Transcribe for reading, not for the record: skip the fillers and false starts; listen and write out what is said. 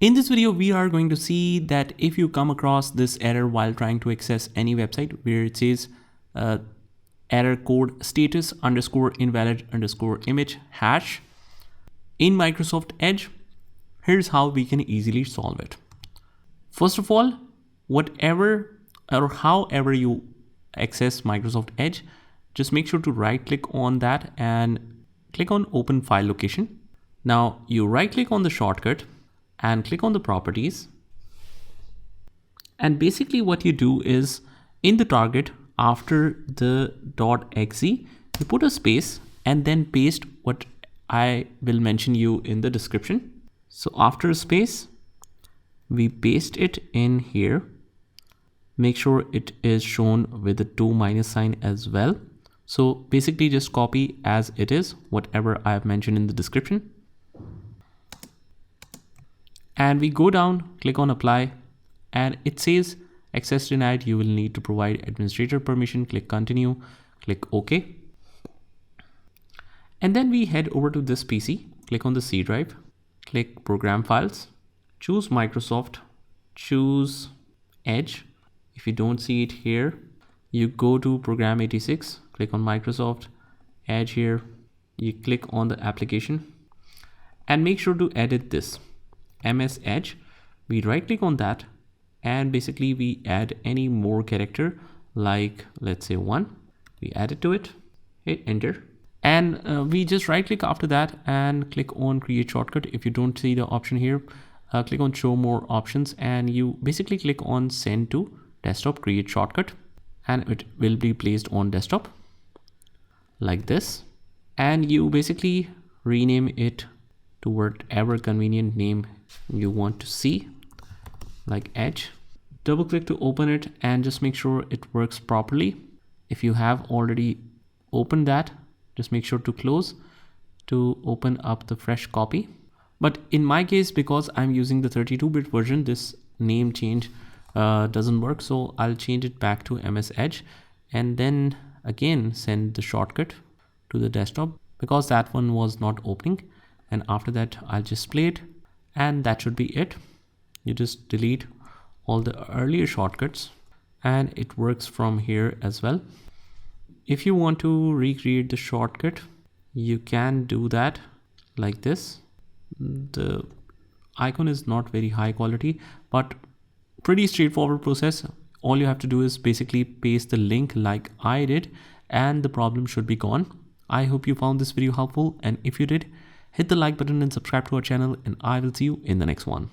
In this video, we are going to see that if you come across this error while trying to access any website where it says error code status _invalid_image hash in Microsoft Edge, here's how we can easily solve it. First of all, whatever or however you access Microsoft Edge, just make sure to right click on that and click on open file location. Now you right click on the shortcut and click on the properties. And basically what you do is in the target after the .exe, you put a space and then paste what I will mention you in the description. So after a space, we paste it in here. Make sure it is shown with the 2 - sign as well. So basically just copy as it is, whatever I have mentioned in the description. And we go down, click on apply, and it says access denied. You will need to provide administrator permission. Click continue, click OK. And then we head over to this PC, click on the C drive, click program files, choose Microsoft, choose Edge. If you don't see it here, you go to program 86, click on Microsoft Edge here, you click on the application and make sure to edit this MS Edge. We right click on that and basically we add any more character, like let's say 1, we add it to it, hit enter, and we just right click after that and click on create shortcut. If you don't see the option here, click on show more options and you basically click on send to desktop create shortcut, and it will be placed on desktop like this, and you basically rename it to whatever convenient name you want to see, like Edge. Double click to open it and just make sure it works properly. If you have already opened that, just make sure to close to open up the fresh copy. But in my case, because I'm using the 32-bit version, this name change doesn't work, so I'll change it back to MS Edge and then again send the shortcut to the desktop because that one was not opening. And after that I'll just play it and that should be it. You just delete all the earlier shortcuts and it works from here as well. If you want to recreate the shortcut, you can do that like this. The icon is not very high quality, but pretty straightforward process. All you have to do is basically paste the link like I did and the problem should be gone. I hope you found this video helpful, and if you did, hit the like button and subscribe to our channel, and I will see you in the next one.